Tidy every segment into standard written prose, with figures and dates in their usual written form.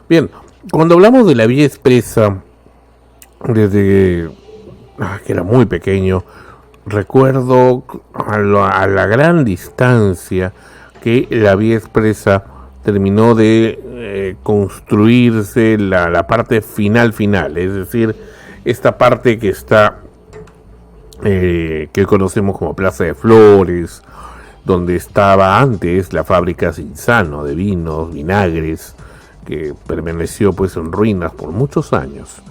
Bien, cuando hablamos de la vía expresa, desde que era muy pequeño, recuerdo a la gran distancia que la vía expresa terminó de construirse la parte final, es decir, esta parte que está, que conocemos como Plaza de Flores, donde estaba antes la fábrica Cinzano de vinos, vinagres, que permaneció pues en ruinas por muchos años.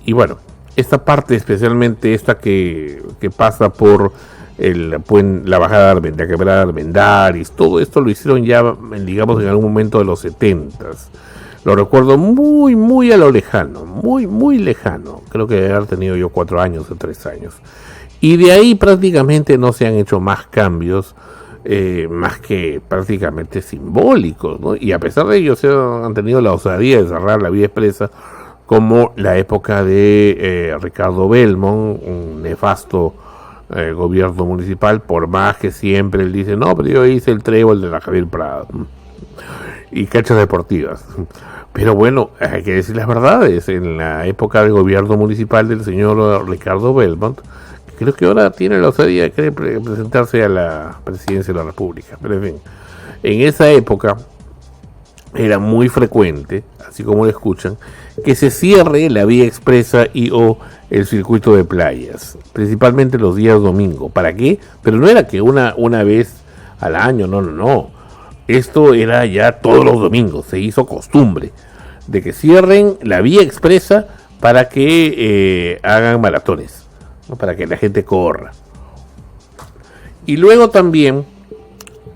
Y bueno, esta parte, especialmente esta que pasa por la bajada de la quebrada de Armendáriz, todo esto lo hicieron ya, digamos, en algún momento de los 70s. Lo recuerdo muy, muy a lo lejano, muy, muy lejano. Creo que debe haber tenido yo 4 años o 3 años. Y de ahí prácticamente no se han hecho más cambios, más que prácticamente simbólicos, ¿no? Y a pesar de ello, se han tenido la osadía de cerrar la vía expresa, como la época de Ricardo Belmont, un nefasto gobierno municipal, por más que siempre él dice, no, pero yo hice el trébol de la Javier Prado y canchas deportivas. Pero bueno, hay que decir las verdades. En la época del gobierno municipal del señor Ricardo Belmont, creo que ahora tiene la osadía de querer presentarse a la presidencia de la República. Pero en fin, en esa época era muy frecuente, así como lo escuchan, que se cierre la vía expresa y o el circuito de playas, principalmente los días domingo. ¿Para qué? Pero no era que una vez al año, no. Esto era ya todos los domingos, se hizo costumbre de que cierren la vía expresa para que hagan maratones, ¿no? Para que la gente corra. Y luego también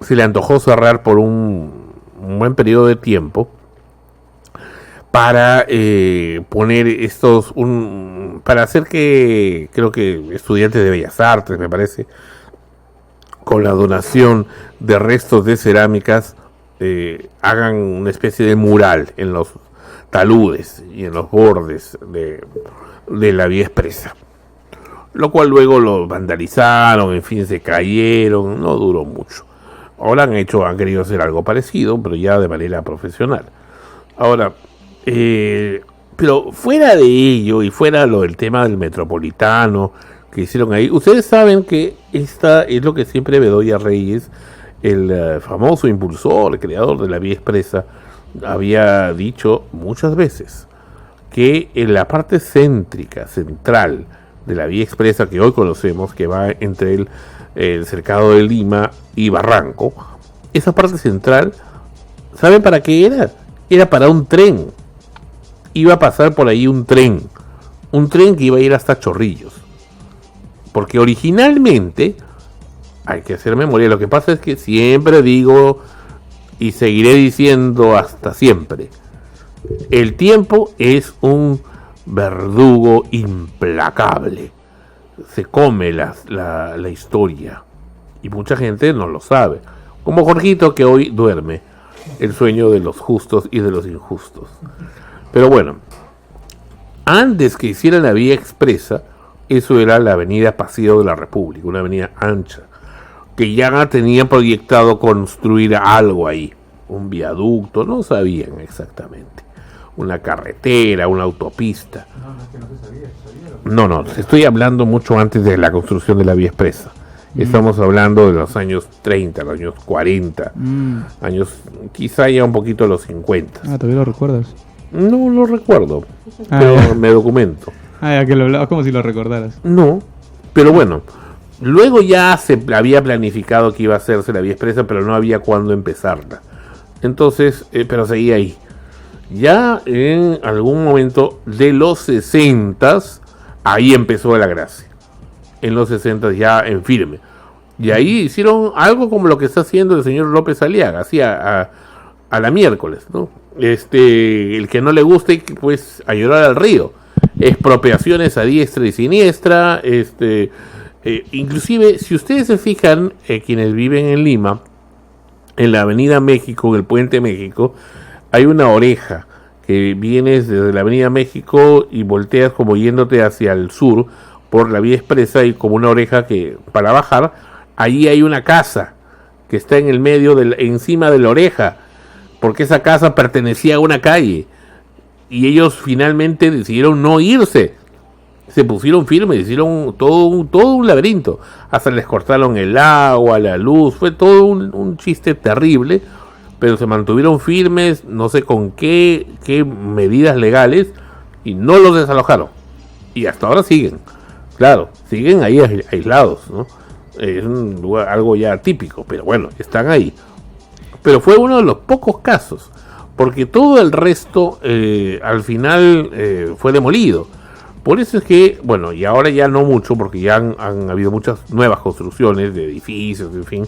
se le antojó cerrar por un buen periodo de tiempo para poner para hacer que, creo que estudiantes de Bellas Artes, me parece, con la donación de restos de cerámicas, hagan una especie de mural en los taludes y en los bordes de la vía expresa, lo cual luego lo vandalizaron, en fin, se cayeron, no duró mucho. Ahora han querido hacer algo parecido, pero ya de manera profesional. Ahora, pero fuera de ello y fuera lo del tema del metropolitano que hicieron ahí, ustedes saben que esta es lo que siempre Bedoya Reyes, el famoso impulsor, el creador de la vía expresa, había dicho muchas veces, que en la parte central de la vía expresa que hoy conocemos, que va entre el cercado de Lima y Barranco, esa parte central, ¿saben para qué era? Era para un tren. Iba a pasar por ahí un tren que iba a ir hasta Chorrillos, porque originalmente, hay que hacer memoria, lo que pasa es que siempre digo y seguiré diciendo hasta siempre, el tiempo es un verdugo implacable, se come la historia y mucha gente no lo sabe, como Jorgito, que hoy duerme el sueño de los justos y de los injustos. Pero bueno, antes que hicieran la vía expresa, eso era la avenida Paseo de la República, una avenida ancha, que ya tenían proyectado construir algo ahí, un viaducto, no sabían exactamente, una carretera, una autopista. No, estoy hablando mucho antes de la construcción de la vía expresa. Estamos hablando de los años 30, los años 40, años quizá ya un poquito de los 50. ¿Todavía lo recuerdas? No lo recuerdo, pero ya. me documento. Ya que lo hablabas como si lo recordaras. No, pero bueno, luego ya se había planificado que iba a hacerse la vía expresa, pero no había cuándo empezarla. Entonces, pero seguía ahí. Ya en algún momento de los 60s, ahí empezó la gracia. En los 60 ya en firme. Y ahí hicieron algo como lo que está haciendo el señor López Aliaga, así a la miércoles, ¿no? El que no le guste, pues a llorar al río. Expropiaciones a diestra y siniestra. Inclusive, si ustedes se fijan, quienes viven en Lima, en la Avenida México, en el Puente México, hay una oreja que vienes desde la Avenida México y volteas como yéndote hacia el sur por la vía expresa, y como una oreja que para bajar, ahí hay una casa que está en el medio encima de la oreja, porque esa casa pertenecía a una calle y ellos finalmente decidieron no irse. Se pusieron firmes, hicieron todo un laberinto. Hasta les cortaron el agua, la luz, fue todo un chiste terrible, pero se mantuvieron firmes, no sé con qué medidas legales, y no los desalojaron. Y hasta ahora siguen, claro, siguen ahí aislados, ¿no? Es un lugar, algo ya típico, pero bueno, están ahí. Pero fue uno de los pocos casos, porque todo el resto al final fue demolido. Por eso es que, bueno, y ahora ya no mucho, porque ya han habido muchas nuevas construcciones de edificios, en fin.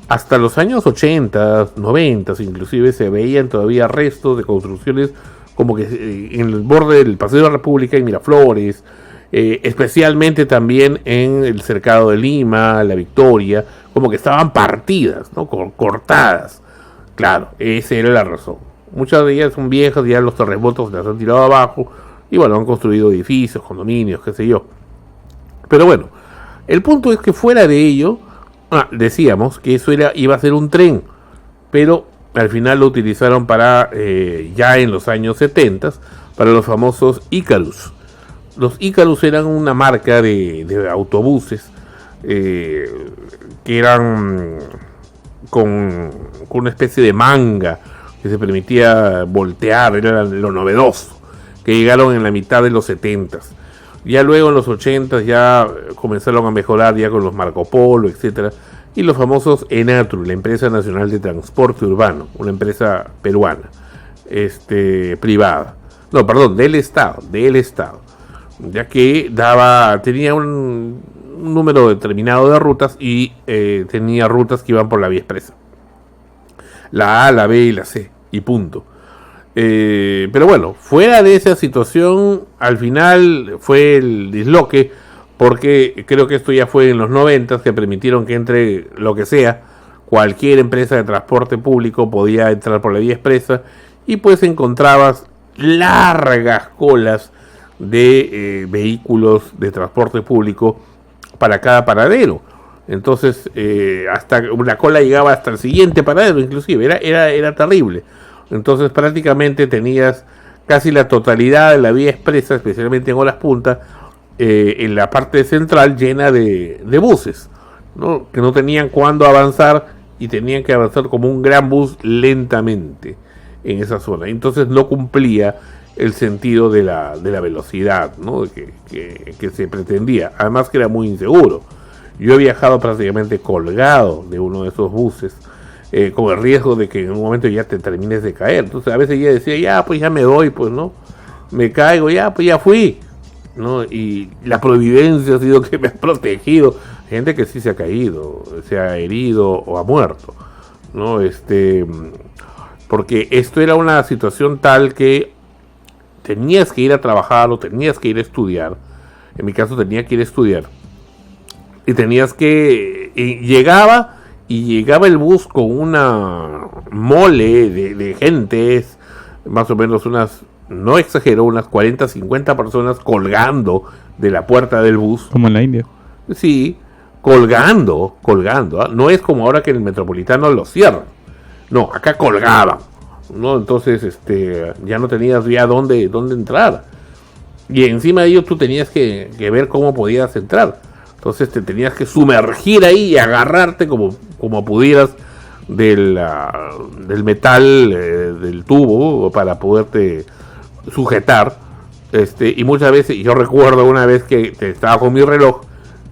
Hasta los años 80, 90 inclusive se veían todavía restos de construcciones como que en el borde del Paseo de la República, en Miraflores, especialmente también en el Cercado de Lima, La Victoria, como que estaban partidas, ¿no? Cortadas. Claro, esa era la razón. Muchas de ellas son viejas, ya los terremotos las han tirado abajo, y bueno, han construido edificios, condominios, qué sé yo. Pero bueno, el punto es que fuera de ello, decíamos que eso iba a ser un tren, pero al final lo utilizaron para, ya en los años 70, para los famosos Icarus. Los Icarus eran una marca de autobuses que eran con una especie de manga que se permitía voltear, era lo novedoso, que llegaron en la mitad de los 70. Ya luego en los 80 ya comenzaron a mejorar ya con los Marco Polo, etcétera, y los famosos ENATRU, la Empresa Nacional de Transporte Urbano, una empresa peruana, privada. No, perdón, del Estado, ya que tenía un número determinado de rutas y tenía rutas que iban por la vía expresa. La A, la B y la C, y punto. Pero bueno, fuera de esa situación, al final fue el disloque, porque creo que esto ya fue en los 90 que permitieron que entre lo que sea, cualquier empresa de transporte público podía entrar por la vía expresa, y pues encontrabas largas colas de vehículos de transporte público para cada paradero. Entonces hasta una cola llegaba hasta el siguiente paradero, inclusive era terrible. Entonces prácticamente tenías casi la totalidad de la vía expresa, especialmente en horas punta, en la parte central llena de buses, ¿no? Que no tenían cuándo avanzar y tenían que avanzar como un gran bus lentamente en esa zona. Entonces no cumplía el sentido de la velocidad, ¿no? que se pretendía. Además que era muy inseguro. Yo he viajado prácticamente colgado de uno de esos buses, con el riesgo de que en un momento ya te termines de caer. Entonces a veces ya decía, ya pues ya me doy, pues no, me caigo, ya pues ya fui, ¿no? Y la providencia ha sido que me ha protegido. Gente que sí se ha caído, se ha herido o ha muerto, ¿no? Porque esto era una situación tal que tenías que ir a trabajar o tenías que ir a estudiar. En mi caso tenía que ir a estudiar. Y tenías que... llegaba el bus con una mole de gentes, más o menos unas, no exagero, unas 40, 50 personas colgando de la puerta del bus. Como en la India. Sí, colgando, ¿eh? No es como ahora que en el Metropolitano lo cierran. No, acá colgaban, ¿no? Entonces, ya no tenías ya dónde entrar. Y encima de ello tú tenías que ver cómo podías entrar. Entonces te tenías que sumergir ahí y agarrarte como pudieras del metal del tubo para poderte sujetar. Y muchas veces, yo recuerdo una vez que estaba con mi reloj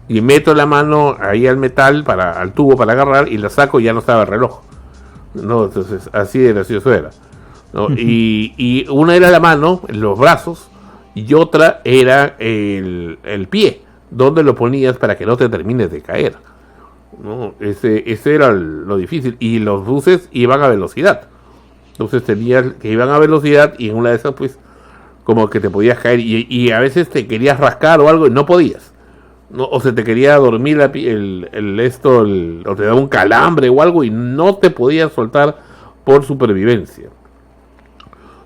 y meto la mano ahí al metal, al tubo para agarrar, y la saco y ya no estaba el reloj, ¿no? Entonces así de gracioso era, ¿no? Y una era la mano, los brazos, y otra era el pie, donde lo ponías para que no te termines de caer, ¿no? Ese era lo difícil. Y los buses iban a velocidad, entonces tenías que iban a velocidad, y en una de esas pues como que te podías caer, y a veces te querías rascar o algo y no podías, ¿no? O se te quería dormir o te daba un calambre o algo y no te podías soltar por supervivencia.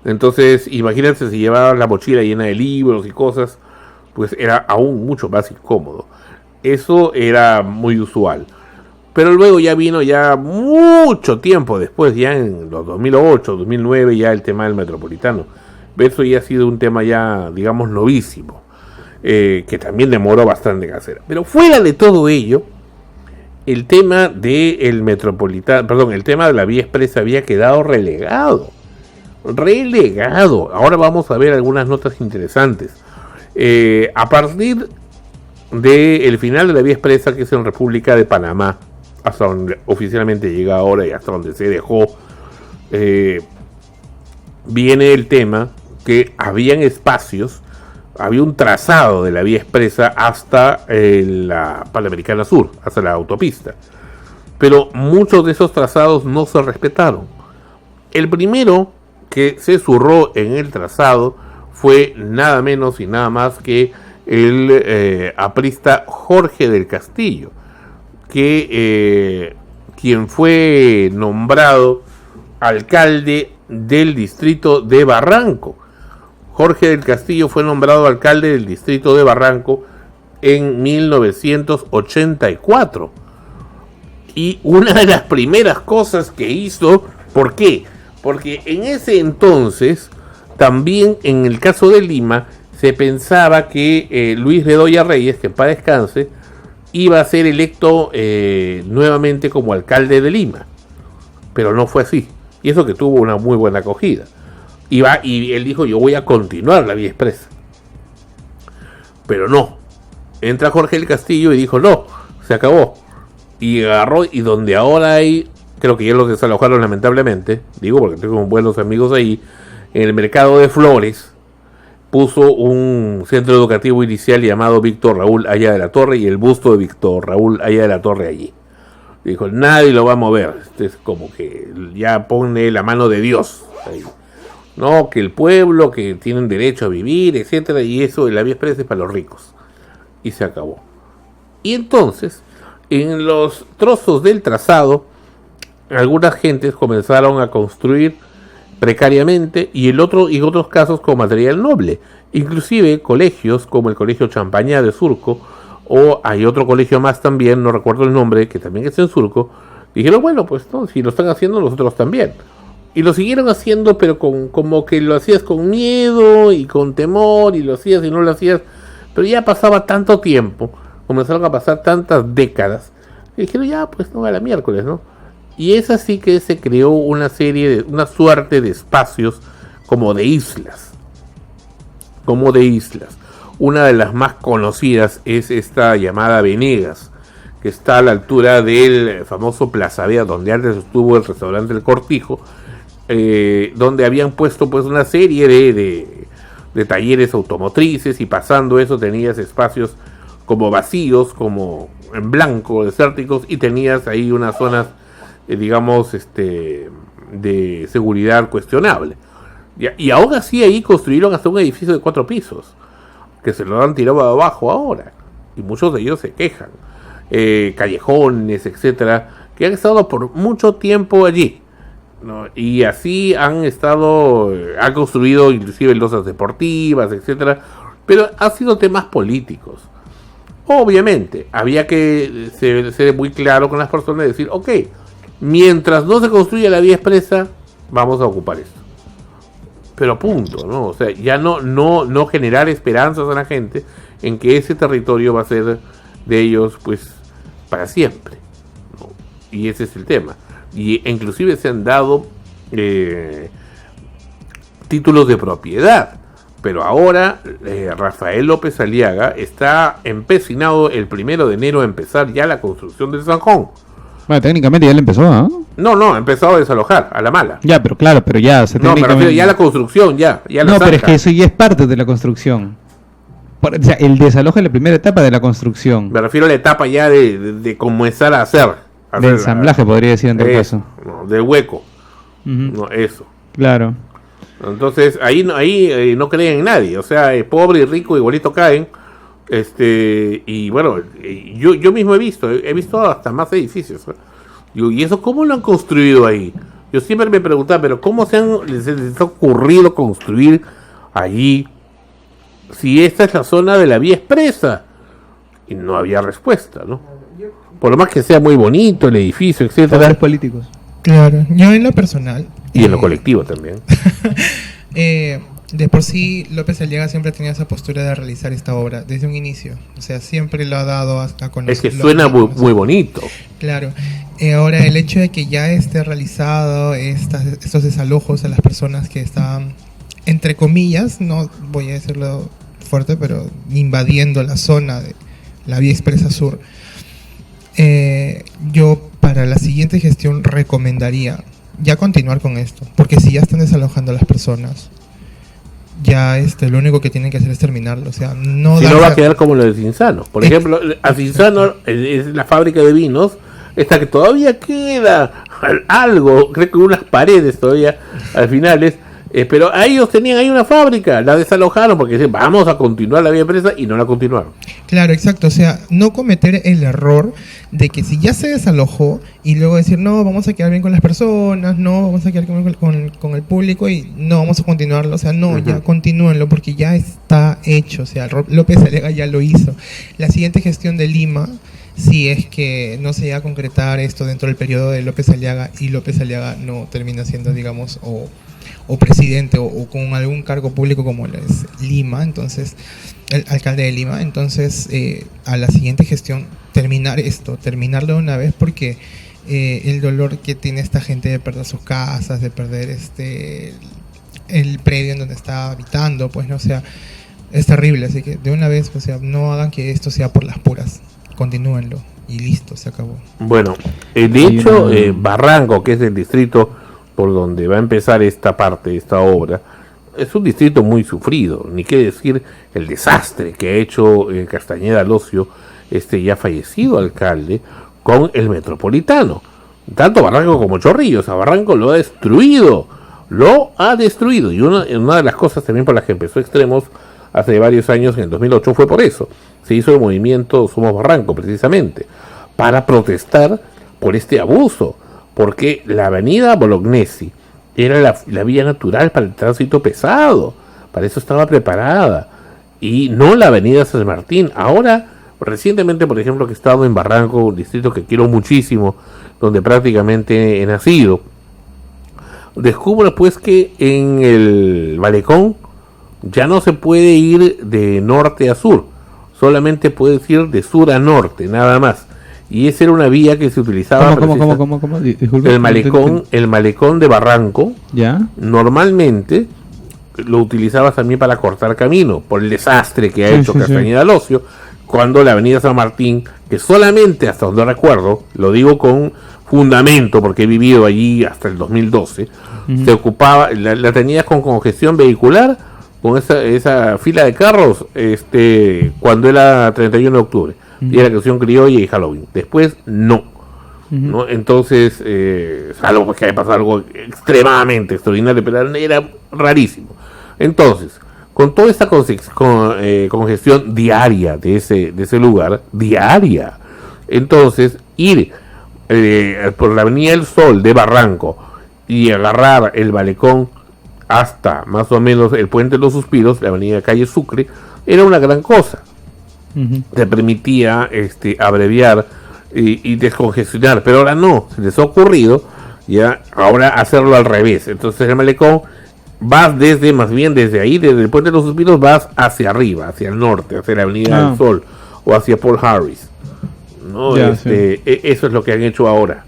Entonces imagínense si llevabas la mochila llena de libros y cosas, pues era aún mucho más incómodo. Eso era muy usual. Pero luego ya vino ya mucho tiempo después, ya en los 2008, 2009, ya el tema del metropolitano. Eso ya ha sido un tema ya, digamos, novísimo, que también demoró bastante en hacer. Pero fuera de todo ello, el tema del metropolitano, perdón, el tema de la vía expresa había quedado relegado. Ahora vamos a ver algunas notas interesantes. A partir del final de la vía expresa, que es en República de Panamá, hasta donde oficialmente llega ahora y hasta donde se dejó, viene el tema que habían espacios, había un trazado de la vía expresa hasta la Panamericana Sur, hasta la autopista, pero muchos de esos trazados no se respetaron. El primero que se zurró en el trazado fue nada menos y nada más que el aprista Jorge del Castillo, que quien fue nombrado alcalde del distrito de Barranco. Jorge del Castillo fue nombrado alcalde del distrito de Barranco en 1984. Y una de las primeras cosas que hizo, ¿por qué? Porque en ese entonces, también en el caso de Lima, se pensaba que Luis Bedoya Reyes, que en paz descanse, iba a ser electo nuevamente como alcalde de Lima. Pero no fue así. Y eso que tuvo una muy buena acogida. Y él dijo, yo voy a continuar la vía expresa. Pero no. Entra Jorge del Castillo y dijo, no, se acabó. Y agarró, y donde ahora hay, creo que ya los desalojaron lamentablemente, digo porque tengo buenos amigos ahí, en el mercado de Flores, puso un centro educativo inicial llamado Víctor Raúl Haya de la Torre, y el busto de Víctor Raúl Haya de la Torre allí. Dijo, nadie lo va a mover. Este es como que ya pone la mano de Dios ahí. No, que el pueblo, que tienen derecho a vivir, etcétera, y eso, la vía expresa es para los ricos. Y se acabó. Y entonces, en los trozos del trazado, algunas gentes comenzaron a construir precariamente y en otros casos con material noble. Inclusive colegios como el Colegio Champañá de Surco, o hay otro colegio más también, no recuerdo el nombre, que también es en Surco, dijeron, bueno, pues no, si lo están haciendo nosotros también. Y lo siguieron haciendo, pero como que lo hacías con miedo y con temor, y lo hacías y no lo hacías, pero ya pasaba tanto tiempo, comenzaron a pasar tantas décadas, y dijeron, ya, pues no, a la miércoles, ¿no? Y es así que se creó una suerte de espacios como de islas. Una de las más conocidas es esta llamada Venegas, que está a la altura del famoso Plaza Vea, donde antes estuvo el restaurante El Cortijo, donde habían puesto pues una serie de talleres automotrices, y pasando eso tenías espacios como vacíos, como en blanco, desérticos, y tenías ahí unas zonas digamos, de seguridad cuestionable. Y aún así ahí construyeron hasta un edificio de 4 pisos, que se lo han tirado abajo ahora, y muchos de ellos se quejan. Callejones, etcétera, que han estado por mucho tiempo allí, ¿no? Y así han construido inclusive losas deportivas, etcétera, pero han sido temas políticos. Obviamente, había que ser muy claro con las personas y decir, ok, mientras no se construya la vía expresa, vamos a ocupar esto. Pero punto, ¿no? O sea, ya no generar esperanzas a la gente en que ese territorio va a ser de ellos, pues, para siempre, ¿no? Y ese es el tema. Y inclusive se han dado títulos de propiedad. Pero ahora Rafael López Aliaga está empecinado el 1 de enero a empezar ya la construcción del Zanjón. Bueno, técnicamente ya le empezó, ¿ah? No, empezó a desalojar, a la mala. Ya, pero claro, pero ya... No, me refiero ya a la construcción, ya la no, saca. pero es que eso ya es parte de la construcción. O sea, el desalojo es la primera etapa de la construcción. Me refiero a la etapa ya de comenzar a hacer. De ensamblaje, podría decir en todo caso. No, de hueco. No, eso. Claro. Entonces, ahí no creen en nadie. O sea, pobre y rico igualito caen. Y bueno, yo mismo he visto hasta más edificios, ¿eh? Y eso, ¿cómo lo han construido ahí? Yo siempre me preguntaba, pero ¿cómo les ha ocurrido construir allí si esta es la zona de la vía expresa? Y no había respuesta, ¿no? por lo más que sea muy bonito el edificio, Favores etcétera, políticos. Claro, yo en lo personal. y en lo colectivo también. De por sí, López Aliaga siempre ha tenido esa postura de realizar esta obra desde un inicio. O sea, siempre lo ha dado a conocer. Es que suena muy bonito. Claro. Ahora, el hecho de que ya esté realizado estos desalojos a las personas que están, entre comillas, no voy a decirlo fuerte, pero invadiendo la zona de la Vía Expresa Sur, yo para la siguiente gestión recomendaría ya continuar con esto, porque si ya están desalojando a las personas, ya lo único que tienen que hacer es terminarlo, o sea, no si no va a quedar como lo de Cinzano. Por ejemplo, a Cinzano es la fábrica de vinos, esta que todavía queda algo, creo que unas paredes todavía al final pero a ellos tenían ahí una fábrica, la desalojaron porque dicen, vamos a continuar la vía empresa, y no la continuaron. Claro, exacto, o sea, no cometer el error de que si ya se desalojó y luego decir, no, vamos a quedar bien con las personas, no, vamos a quedar con el público y no, vamos a continuarlo, o sea, no, ya continúenlo porque ya está hecho, o sea, López Aliaga ya lo hizo. La siguiente gestión de Lima, si es que no se llega a concretar esto dentro del periodo de López Aliaga y López Aliaga no termina siendo, digamos, o presidente o con algún cargo público como es Lima, entonces el alcalde de Lima, entonces a la siguiente gestión terminarlo de una vez, porque el dolor que tiene esta gente de perder sus casas, de perder el predio en donde está habitando, pues no, o sea, es terrible, así que de una vez, o sea, no hagan que esto sea por las puras, continúenlo y listo, se acabó. Bueno, de hecho, Barranco, que es el distrito por donde va a empezar esta obra, es un distrito muy sufrido, ni qué decir el desastre que ha hecho Castañeda Locio, ya fallecido alcalde, con el Metropolitano. Tanto Barranco como Chorrillos, a Barranco lo ha destruido, y una de las cosas también por las que empezó Extremos hace varios años, en el 2008, fue por eso. Se hizo el movimiento Somos Barranco, precisamente, para protestar por este abuso, porque la avenida Bolognesi era la vía natural para el tránsito pesado, para eso estaba preparada, y no la avenida San Martín. Ahora, recientemente, por ejemplo, que he estado en Barranco, un distrito que quiero muchísimo, donde prácticamente he nacido, descubro pues que en el Malecón ya no se puede ir de norte a sur, solamente puedes ir de sur a norte, nada más. Y esa era una vía que se utilizaba. ¿Cómo? Disculpe, el malecón de Barranco, ¿ya? Normalmente lo utilizabas también para cortar camino, por el desastre que ha hecho Castañeda Locio, cuando la avenida San Martín, que solamente, hasta donde recuerdo, lo digo con fundamento, porque he vivido allí hasta el 2012, se ocupaba, la tenías con congestión vehicular, con esa fila de carros, cuando era 31 de octubre. Día de la Canción Criolla y Halloween. Después, no. Entonces, salvo que haya pasado algo extremadamente extraordinario, pero era rarísimo. Entonces, con toda esta congestión diaria de ese lugar, entonces, ir por la Avenida del Sol de Barranco y agarrar el Malecón hasta más o menos el Puente de los Suspiros, la avenida Calle Sucre, era una gran cosa. Te permitía abreviar y descongestionar, pero ahora no, se les ha ocurrido ya ahora hacerlo al revés. Entonces el Malecón vas desde el Puente de los Suspiros, vas hacia arriba, hacia el norte, hacia la Avenida del Sol o hacia Paul Harris, ¿no? Eso es lo que han hecho ahora,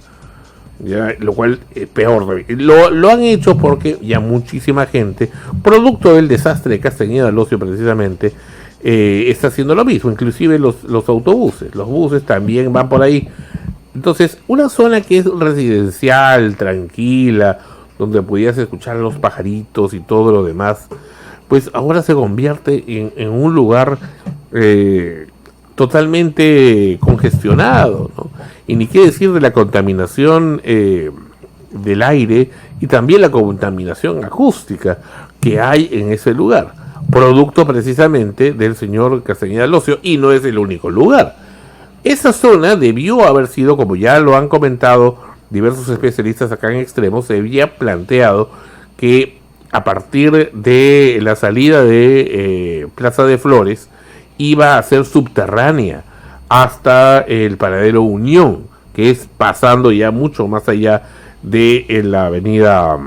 ya, lo cual es peor. Lo han hecho porque ya muchísima gente, producto del desastre de Castañeda Locio precisamente, está haciendo lo mismo, inclusive los autobuses, los buses también van por ahí. Entonces, una zona que es residencial, tranquila, donde podías escuchar los pajaritos y todo lo demás, pues ahora se convierte en un lugar totalmente congestionado, ¿no? Y ni qué decir de la contaminación del aire y también la contaminación acústica que hay en ese lugar, producto precisamente del señor Castañeda Locio, y no es el único lugar. Esa zona debió haber sido, como ya lo han comentado diversos especialistas acá en Extremos, se había planteado que a partir de la salida de Plaza de Flores iba a ser subterránea hasta el paradero Unión, que es pasando ya mucho más allá de la avenida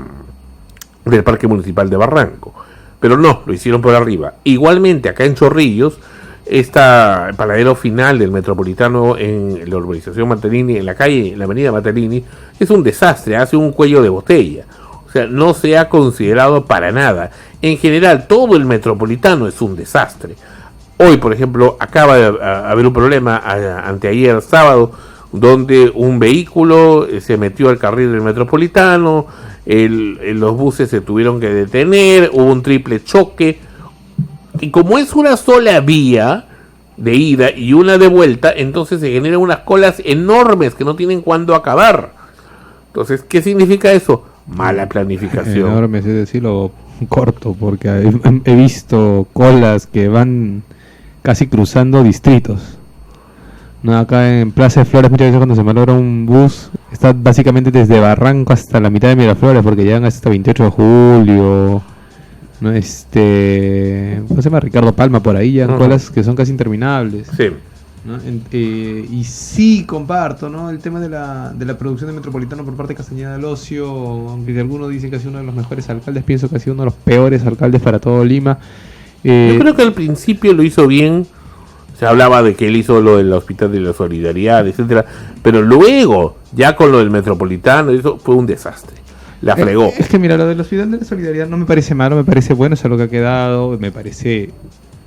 del Parque Municipal de Barranco. Pero no, lo hicieron por arriba. Igualmente, acá en Chorrillos, el paradero final del Metropolitano en la urbanización Matelini, en la avenida Matelini, es un desastre, hace un cuello de botella. O sea, no se ha considerado para nada. En general, todo el Metropolitano es un desastre. Hoy, por ejemplo, acaba de haber un problema anteayer sábado, donde un vehículo se metió al carril del Metropolitano, los buses se tuvieron que detener, hubo un triple choque, y como es una sola vía de ida y una de vuelta, entonces se generan unas colas enormes que no tienen cuándo acabar. Entonces, ¿qué significa eso? Mala planificación. Enormes, es decirlo corto, porque he visto colas que van casi cruzando distritos. No, acá en Plaza de Flores muchas veces cuando se malogra un bus está básicamente desde Barranco hasta la mitad de Miraflores, porque llegan hasta 28 de julio, no ¿cómo se llama? Ricardo Palma, por ahí ya colas que son casi interminables. Sí. ¿No? Y sí comparto, ¿no?, el tema de la producción de Metropolitano por parte de Castañeda del Ocio, aunque algunos dicen que ha sido uno de los mejores alcaldes, pienso que ha sido uno de los peores alcaldes para todo Lima. Yo creo que al principio lo hizo bien. Se hablaba de que él hizo lo del Hospital de la Solidaridad, etcétera, pero luego, ya con lo del Metropolitano, eso fue un desastre. La fregó. Es que mira, lo del Hospital de la Solidaridad no me parece malo, me parece bueno, es algo que ha quedado, me parece,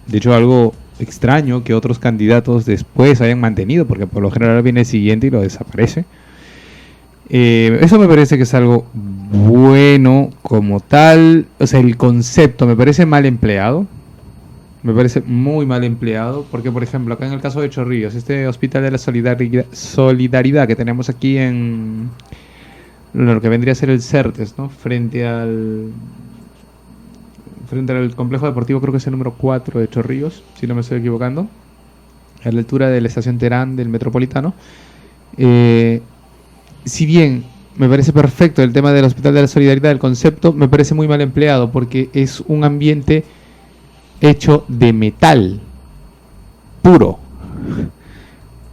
de hecho, algo extraño que otros candidatos después hayan mantenido, porque por lo general viene el siguiente y lo desaparece. Eso me parece que es algo bueno como tal, o sea, el concepto me parece mal empleado. Me parece muy mal empleado, porque por ejemplo acá en el caso de Chorrillos, este Hospital de la Solidaridad que tenemos aquí en lo que vendría a ser el CERTES, ¿no?, frente al complejo deportivo, creo que es el número 4 de Chorrillos, si no me estoy equivocando, a la altura de la estación Terán del Metropolitano. Si bien me parece perfecto el tema del Hospital de la Solidaridad, el concepto me parece muy mal empleado, porque es un ambiente hecho de metal puro,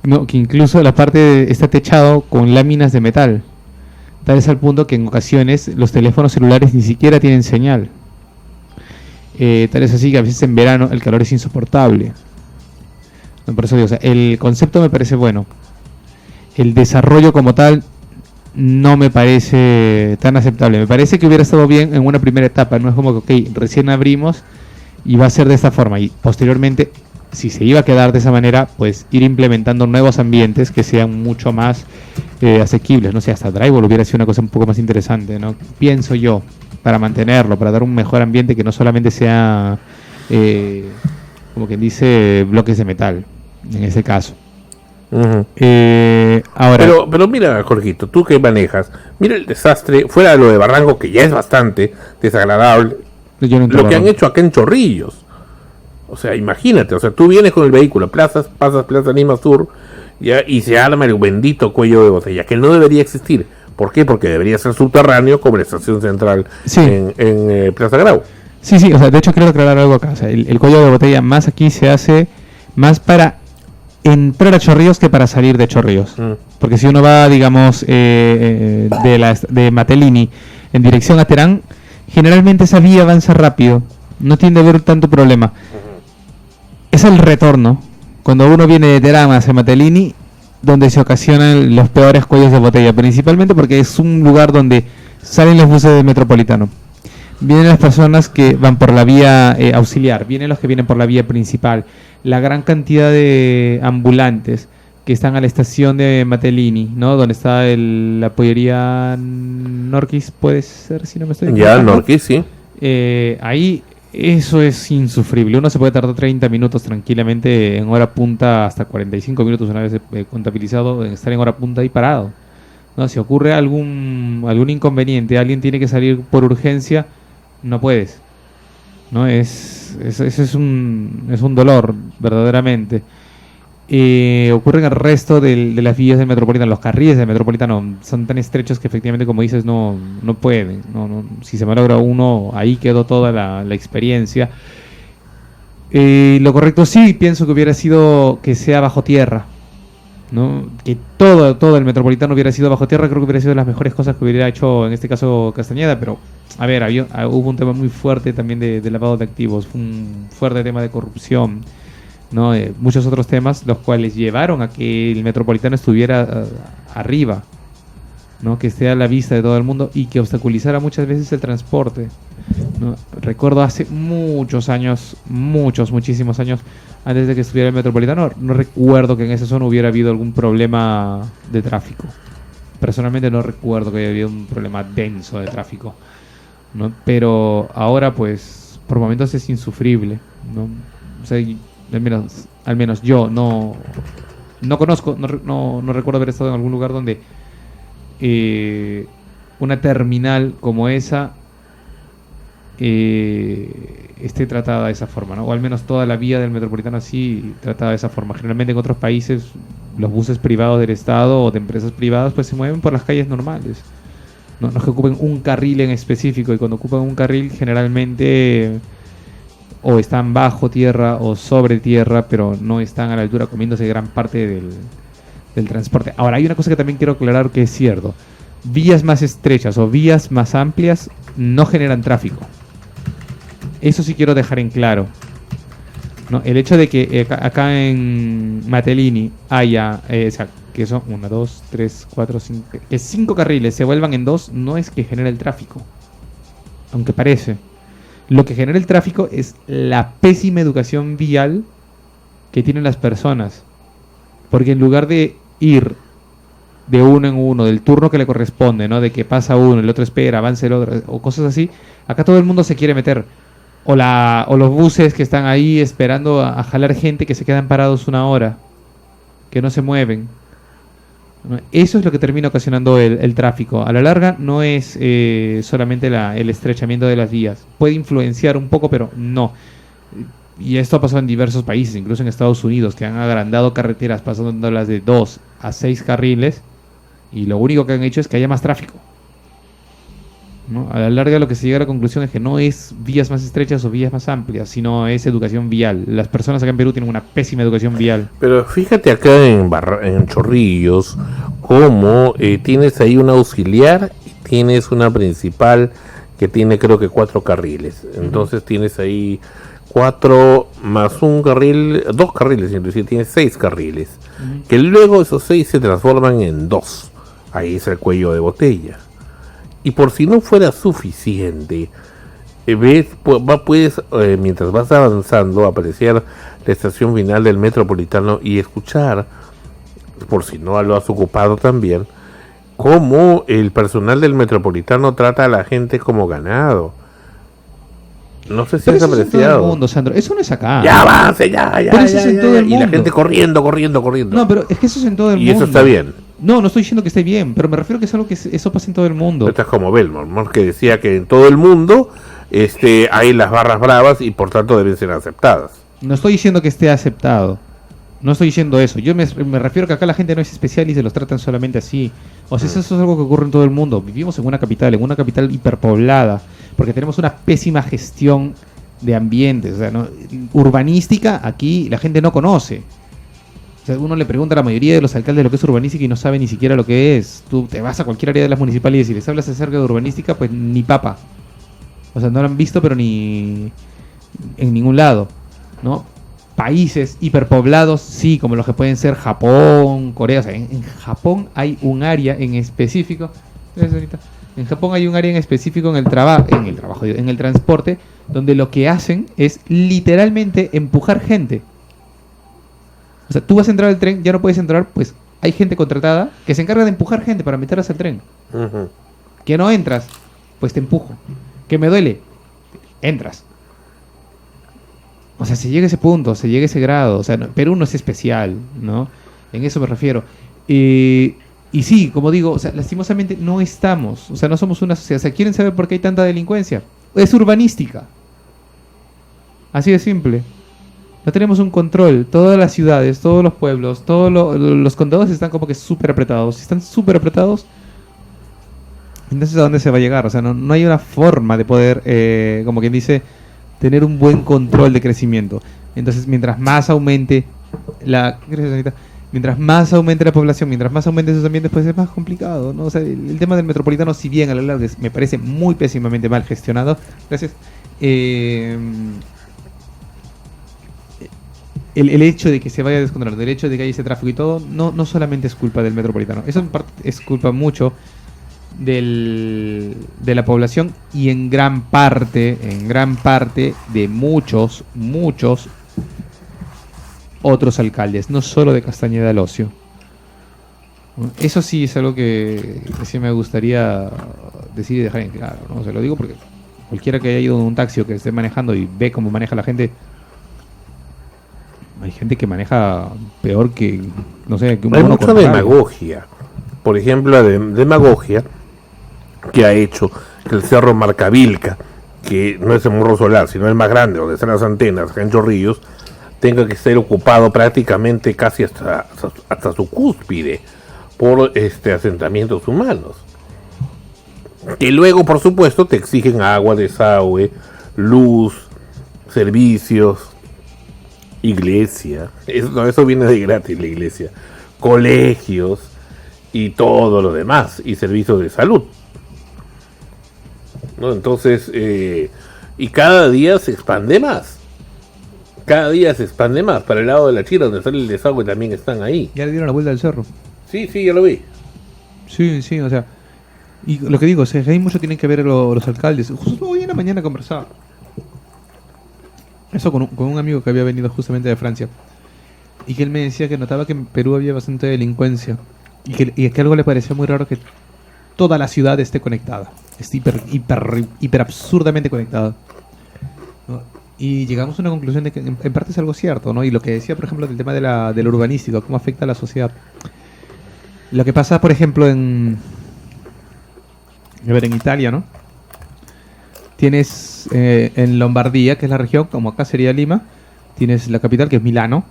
no, que incluso la parte está techado con láminas de metal, tal es al punto que en ocasiones los teléfonos celulares ni siquiera tienen señal. Tal es así que a veces en verano el calor es insoportable. No, por eso digo, o sea, el concepto me parece bueno, el desarrollo como tal no me parece tan aceptable. Me parece que hubiera estado bien en una primera etapa, no es como que recién abrimos y va a ser de esta forma, y posteriormente, si se iba a quedar de esa manera, pues ir implementando nuevos ambientes que sean mucho más asequibles. No sé, hasta Drywall hubiera sido una cosa un poco más interesante, ¿no?, pienso yo, para mantenerlo, para dar un mejor ambiente que no solamente sea, como quien dice, bloques de metal, en ese caso. Uh-huh. Ahora, pero mira, Jorgito, tú que manejas, mira el desastre, fuera de lo de Barranco, que ya es bastante desagradable, lo que han hecho acá en Chorrillos. O sea, imagínate, o sea, tú vienes con el vehículo, pasas Plaza Lima Sur, ya, y se arma el bendito cuello de botella, que no debería existir. ¿Por qué? Porque debería ser subterráneo, como la estación central, sí, en Plaza Grau. Sí, o sea, de hecho quiero aclarar algo acá. O sea, el cuello de botella más aquí se hace más para entrar a Chorrillos que para salir de Chorrillos. Porque si uno va, digamos, de Matelini en dirección a Terán, generalmente esa vía avanza rápido, no tiende a haber tanto problema. Es el retorno, cuando uno viene de Terán hacia Matelini, donde se ocasionan los peores cuellos de botella, principalmente porque es un lugar donde salen los buses del Metropolitano. Vienen las personas que van por la vía auxiliar, vienen los que vienen por la vía principal, la gran cantidad de ambulantes que están a la estación de Matelini, ¿no?, donde está la pollería Norquis, puede ser, si no me estoy equivocando. Ya, Norquis, sí. Ahí eso es insufrible. Uno se puede tardar 30 minutos tranquilamente en hora punta, hasta 45 minutos una vez contabilizado, en estar en hora punta y parado, ¿no? Si ocurre algún inconveniente, alguien tiene que salir por urgencia, no puedes, ¿no? Es un dolor, verdaderamente. Ocurre en el resto de las vías del Metropolitano. Los carriles del Metropolitano son tan estrechos que efectivamente, como dices, no pueden. Si se malogra uno, ahí quedó toda la experiencia. Lo correcto sí, pienso que hubiera sido que sea bajo tierra, ¿no? Que todo el Metropolitano hubiera sido bajo tierra, creo que hubiera sido de las mejores cosas que hubiera hecho en este caso Castañeda, pero a ver, hubo un tema muy fuerte también de lavado de activos, fue un fuerte tema de corrupción, ¿no? Muchos otros temas, los cuales llevaron a que el Metropolitano estuviera arriba, ¿no? Que esté a la vista de todo el mundo y que obstaculizara muchas veces el transporte, ¿no? Recuerdo hace muchos años, muchísimos años, antes de que estuviera el Metropolitano, no recuerdo que en esa zona hubiera habido algún problema de tráfico. Personalmente no recuerdo que haya habido un problema denso de tráfico, ¿no? Pero ahora, pues, por momentos es insufrible, ¿no? O sea, al menos yo no conozco, no recuerdo haber estado en algún lugar donde una terminal como esa esté tratada de esa forma, ¿no? O al menos toda la vía del Metropolitano así tratada de esa forma. Generalmente en otros países los buses privados del Estado o de empresas privadas pues se mueven por las calles normales, no es que ocupen un carril en específico, y cuando ocupan un carril generalmente o están bajo tierra o sobre tierra, pero no están a la altura comiéndose gran parte del transporte. Ahora, hay una cosa que también quiero aclarar que es cierto: vías más estrechas o vías más amplias no generan tráfico. Eso sí quiero dejar en claro, ¿no? El hecho de que acá en Matelini haya, o sea, que son 1, 2, 3, 4, 5, que 5 carriles se vuelvan en 2, no es que genere el tráfico, aunque parece. Lo que genera el tráfico es la pésima educación vial que tienen las personas, porque en lugar de ir de uno en uno, del turno que le corresponde, ¿no? De que pasa uno, el otro espera, avance el otro, o cosas así, acá todo el mundo se quiere meter. O los buses que están ahí esperando a jalar gente, que se quedan parados 1 hora, que no se mueven, ¿no? Eso es lo que termina ocasionando el tráfico. A la larga no es solamente el estrechamiento de las vías. Puede influenciar un poco, pero no. Y esto ha pasado en diversos países, incluso en Estados Unidos, que han agrandado carreteras pasándolas de 2 a 6 carriles, y lo único que han hecho es que haya más tráfico, ¿no? A la larga lo que se llega a la conclusión es que no es vías más estrechas o vías más amplias, sino es educación vial. Las personas acá en Perú tienen una pésima educación vial. Pero fíjate acá en Chorrillos, cómo tienes ahí una auxiliar y tienes una principal que tiene creo que 4 carriles. Entonces tienes ahí 4 más un carril, 2 carriles, inclusive tienes 6 carriles. Que luego esos 6 se transforman en 2. Ahí es el cuello de botella. Y por si no fuera suficiente, puedes, mientras vas avanzando, apreciar la estación final del Metropolitano y escuchar, por si no lo has ocupado también, cómo el personal del Metropolitano trata a la gente como ganado. No sé si has apreciado. Eso es en todo el mundo, Sandro. Eso no es acá. Ya avance, ya. Pero eso es en todo el mundo. Y la gente corriendo. No, pero es que eso es en todo el mundo. Y eso está bien. No estoy diciendo que esté bien, pero me refiero que es algo que eso pasa en todo el mundo. Esto es como Belmont, ¿no? Que decía que en todo el mundo hay las barras bravas y por tanto deben ser aceptadas. No estoy diciendo que esté aceptado. No estoy diciendo eso. Yo me refiero que acá la gente no es especial y se los tratan solamente así. O sea, eso es algo que ocurre en todo el mundo. Vivimos en una capital hiperpoblada, porque tenemos una pésima gestión de ambientes. O sea, ¿no? Urbanística aquí la gente no conoce. O sea, uno le pregunta a la mayoría de los alcaldes lo que es urbanística y no sabe ni siquiera lo que es. Tú te vas a cualquier área de las municipalidades y les hablas acerca de urbanística, pues ni papa. O sea, no lo han visto, pero ni en ningún lado, ¿no? Países hiperpoblados, sí, como los que pueden ser Japón, Corea. O sea, en Japón hay un área en específico. En Japón hay un área en específico en el transporte, donde lo que hacen es literalmente empujar gente. O sea, tú vas a entrar al tren, ya no puedes entrar, pues hay gente contratada que se encarga de empujar gente para meterlas al tren. Uh-huh. Que no entras, pues te empujo. Que me duele, entras. O sea, se llega a ese punto, se llega a ese grado. O sea, Perú no es especial, ¿no? En eso me refiero. Y sí, como digo, o sea, lastimosamente no estamos. O sea, no somos una sociedad. O sea, ¿quieren saber por qué hay tanta delincuencia? Es urbanística. Así de simple. No tenemos un control. Todas las ciudades, todos los pueblos, todos los condados están como que súper apretados. Si están súper apretados, entonces ¿a dónde se va a llegar? O sea, no hay una forma de poder, como quien dice, tener un buen control de crecimiento. Entonces, mientras más aumente mientras más aumente la población, mientras más aumenten esos ambientes, pues es más complicado, ¿no? O sea, el tema del metropolitano, si bien a la larga me parece muy pésimamente mal gestionado, gracias. El hecho de que se vaya a descontrolar, el hecho de que haya ese tráfico y todo, no solamente es culpa del metropolitano. Eso en parte es culpa mucho de la población y en gran parte de muchos otros alcaldes, no solo de Castañeda del Ocio. Eso sí es algo que sí me gustaría decir y dejar en claro, ¿no? Se lo digo porque cualquiera que haya ido en un taxi o que esté manejando y ve cómo maneja la gente, hay gente que maneja peor que, no sé, que un Hay mono mucha con rabo. demagogia. Por ejemplo, la demagogia que ha hecho que el cerro Marcavilca, que no es el Morro Solar, sino el más grande, donde están las antenas, acá en Chorrillos, tenga que ser ocupado prácticamente casi hasta su cúspide por asentamientos humanos. Que luego, por supuesto, te exigen agua, desagüe, luz, servicios, iglesia. Eso viene de gratis, la iglesia. Colegios y todo lo demás. Y servicios de salud, ¿no? Entonces, y cada día se expande más. Cada día se expande más. Para el lado de la Chira, donde sale el desagüe, también están ahí. Ya le dieron la vuelta al cerro. Sí, ya lo vi. Sí, o sea, y lo que digo, o sea, hay mucho tienen que ver los alcaldes. Justo hoy en la mañana conversaba eso con un amigo que había venido justamente de Francia y que él me decía que notaba que en Perú había bastante delincuencia y que algo le parecía muy raro que toda la ciudad esté conectada, esté hiper absurdamente conectada, ¿no? Y llegamos a una conclusión de que en parte es algo cierto, ¿no? Y lo que decía, por ejemplo, del tema de lo urbanístico, cómo afecta a la sociedad. Lo que pasa, por ejemplo, en Italia, ¿no? Tienes en Lombardía, que es la región, como acá sería Lima, tienes la capital, que es Milano,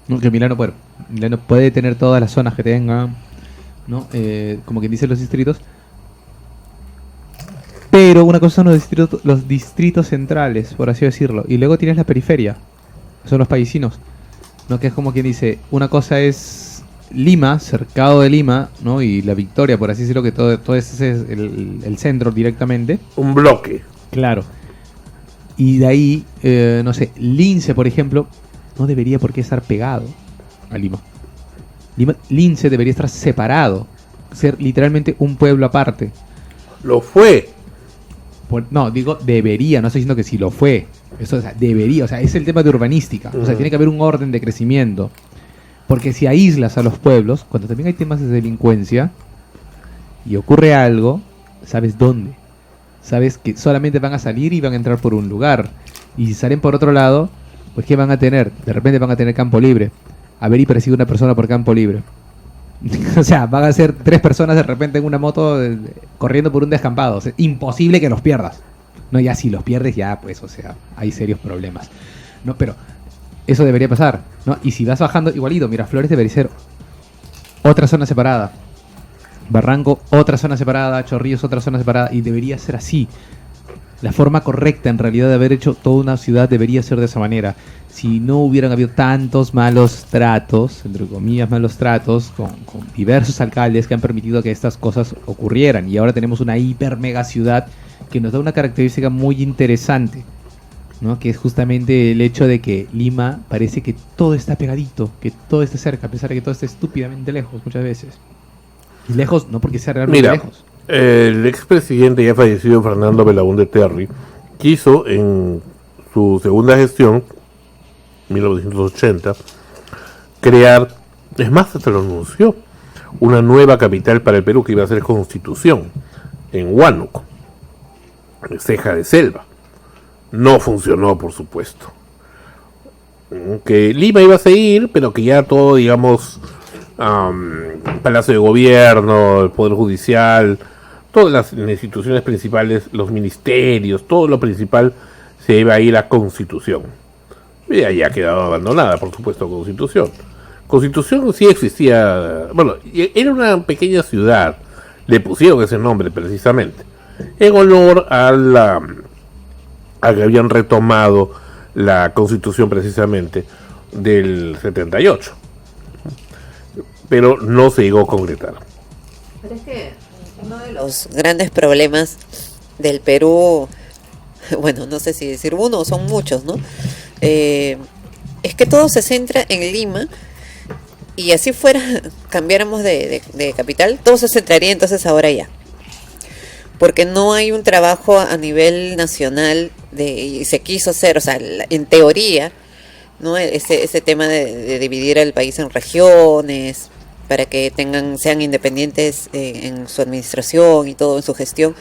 ¿no? Que Milano puede tener todas las zonas que tenga, ¿no? Como quien dice los distritos. Pero una cosa son los distritos centrales, por así decirlo. Y luego tienes la periferia, que son los paisinos, ¿no? Que es como quien dice, una cosa es Lima, cercado de Lima, ¿no? Y la Victoria, por así decirlo, que todo ese es el centro directamente. Un bloque. Claro. Y de ahí, no sé, Lince, por ejemplo, no debería por qué estar pegado a Lima. Lince debería estar separado, ser literalmente un pueblo aparte. Lo fue. No, digo debería, no estoy diciendo que sí lo fue. Eso, o sea, debería, o sea, es el tema de urbanística. O sea, tiene que haber un orden de crecimiento. Porque si aíslas a los pueblos, cuando también hay temas de delincuencia y ocurre algo, sabes dónde. Sabes que solamente van a salir y van a entrar por un lugar. Y si salen por otro lado, pues ¿qué van a tener? De repente van a tener campo libre. A ver y persigue una persona por campo libre. O sea, van a ser 3 personas de repente en una moto corriendo por un descampado. O sea, imposible que los pierdas. No, ya si los pierdes, ya pues, o sea, hay serios problemas. No, pero eso debería pasar, ¿no? Y si vas bajando, igualito, Miraflores debería ser otra zona separada. Barranco, otra zona separada. Chorrillos, otra zona separada. Y debería ser así. La forma correcta, en realidad, de haber hecho toda una ciudad debería ser de esa manera. Si no hubieran habido tantos malos tratos, entre comillas malos tratos, con diversos alcaldes que han permitido que estas cosas ocurrieran. Y ahora tenemos una hiper mega ciudad que nos da una característica muy interesante, ¿no? Que es justamente el hecho de que Lima parece que todo está pegadito, que todo está cerca, a pesar de que todo está estúpidamente lejos muchas veces. Y lejos, no porque sea realmente lejos. El expresidente ya fallecido Fernando Belaúnde Terry quiso en su segunda gestión, 1980, crear, es más, hasta lo anunció, una nueva capital para el Perú que iba a ser Constitución, en Huánuco, en Ceja de Selva. No funcionó, por supuesto. Que Lima iba a seguir, pero que ya todo, digamos, Palacio de Gobierno, el Poder Judicial, todas las instituciones principales, los ministerios, todo lo principal se iba a ir a Constitución. Y ahí ha quedado abandonada, por supuesto, Constitución. Constitución sí existía, bueno, era una pequeña ciudad, le pusieron ese nombre precisamente, en honor a que habían retomado la Constitución precisamente del 78. pero no se llegó a concretar. Pero es que uno de los grandes problemas del Perú, bueno, no sé si decir uno o son muchos, ¿no? Es que todo se centra en Lima, y así fuera, cambiáramos de capital, todo se centraría entonces ahora ya. Porque no hay un trabajo a nivel nacional y se quiso hacer, o sea, en teoría, ¿no? Ese tema de dividir el país en regiones para que sean independientes en su administración y todo en su gestión,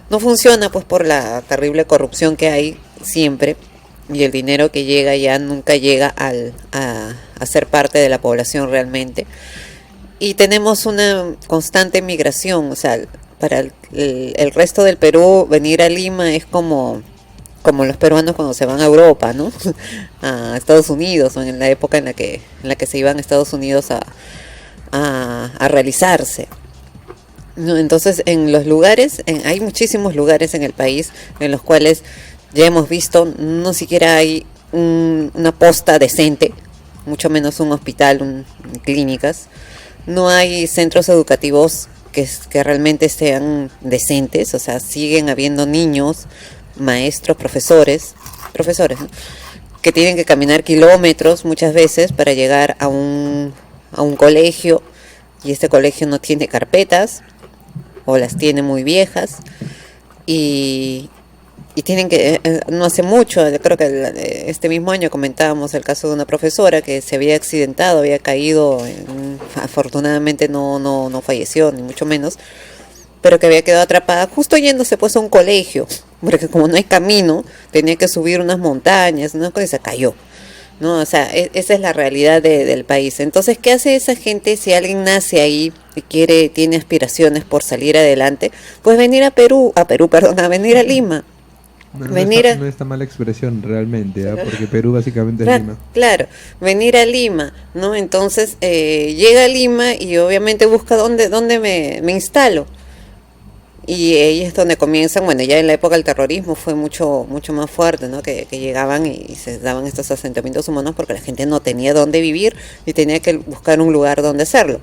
no funciona pues por la terrible corrupción que hay siempre, y el dinero que llega ya nunca llega a ser parte de la población realmente, y tenemos una constante migración. O sea, para el resto del Perú venir a Lima es como los peruanos cuando se van a Europa, ¿no? A Estados Unidos, o en la época en la que se iban a Estados Unidos a realizarse, ¿no? Entonces, en los lugares, hay muchísimos lugares en el país en los cuales ya hemos visto, no siquiera hay una posta decente, mucho menos un hospital, clínicas. No hay centros educativos que realmente sean decentes. O sea, siguen habiendo niños, maestros, profesores, ¿no? Que tienen que caminar kilómetros muchas veces para llegar a un colegio, y este colegio no tiene carpetas o las tiene muy viejas, y tienen que, no hace mucho, yo creo que este mismo año comentábamos el caso de una profesora que se había accidentado, había caído, afortunadamente no falleció, ni mucho menos, pero que había quedado atrapada justo yéndose pues a un colegio, porque como no hay camino, tenía que subir unas montañas, ¿no? Y se cayó, ¿no? O sea, esa es la realidad del país. Entonces, ¿qué hace esa gente si alguien nace ahí y tiene aspiraciones por salir adelante? Pues venir a venir a Lima. No está mala expresión realmente, porque Perú básicamente es Lima. Claro, venir a Lima, ¿no? Entonces llega a Lima y obviamente busca dónde me instalo. Y ahí es donde comienzan, bueno, ya en la época del terrorismo fue mucho más fuerte, ¿no? Que llegaban y se daban estos asentamientos humanos porque la gente no tenía dónde vivir y tenía que buscar un lugar donde hacerlo.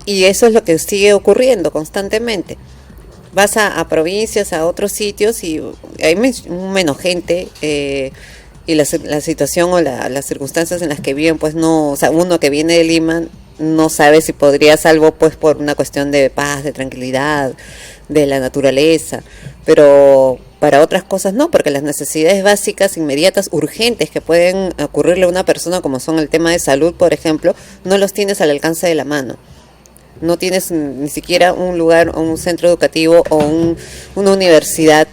Y eso es lo que sigue ocurriendo constantemente. Vas a provincias, a otros sitios, y hay menos gente, y la situación o las circunstancias en las que viven, pues no, o sea, uno que viene de Lima no sabe si podría, salvo pues por una cuestión de paz, de tranquilidad, de la naturaleza, pero para otras cosas no, porque las necesidades básicas, inmediatas, urgentes que pueden ocurrirle a una persona, como son el tema de salud, por ejemplo, no los tienes al alcance de la mano. No tienes ni siquiera un lugar o un centro educativo o una universidad,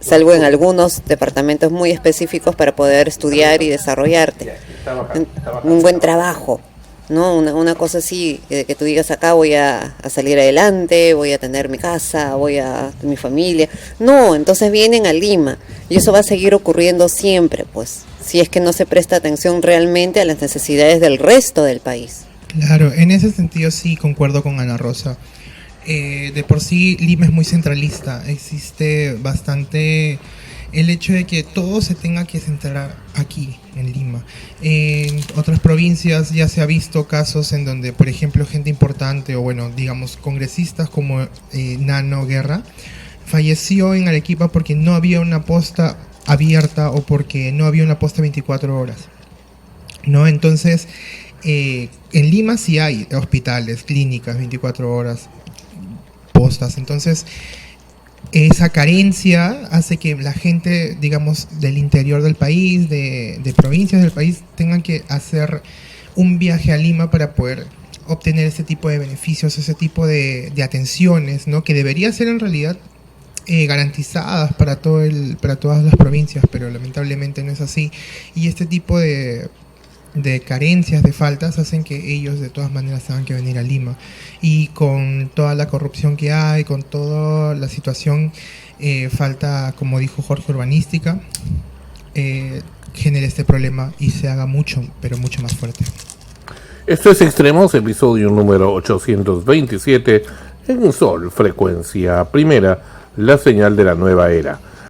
salvo en algunos departamentos muy específicos para poder estudiar y desarrollarte. Un buen trabajo, ¿no? Una cosa así, que tú digas, acá voy a salir adelante, voy a tener mi casa, mi familia. No, entonces vienen a Lima, y eso va a seguir ocurriendo siempre, pues, si es que no se presta atención realmente a las necesidades del resto del país. Claro, en ese sentido sí concuerdo con Ana Rosa. De por sí Lima es muy centralista, existe bastante el hecho de que todo se tenga que centrar aquí, en Lima. En otras provincias ya se ha visto casos en donde, por ejemplo, gente importante, o bueno, digamos, congresistas como Nano Guerra, falleció en Arequipa porque no había una posta abierta o porque no había una posta 24 horas, ¿no? Entonces, en Lima sí hay hospitales, clínicas, 24 horas, postas. Entonces, esa carencia hace que la gente, digamos, del interior del país, de provincias del país, tengan que hacer un viaje a Lima para poder obtener ese tipo de beneficios, ese tipo de atenciones, ¿no? Que debería ser en realidad garantizadas para todas las provincias, pero lamentablemente no es así. Y este tipo de carencias, de faltas, hacen que ellos de todas maneras tengan que venir a Lima, y con toda la corrupción que hay, con toda la situación, falta, como dijo Jorge, urbanística, genere este problema y se haga mucho, pero mucho más fuerte. Esto es Extremos, episodio número 827 en Sol, frecuencia primera, la señal de la nueva era.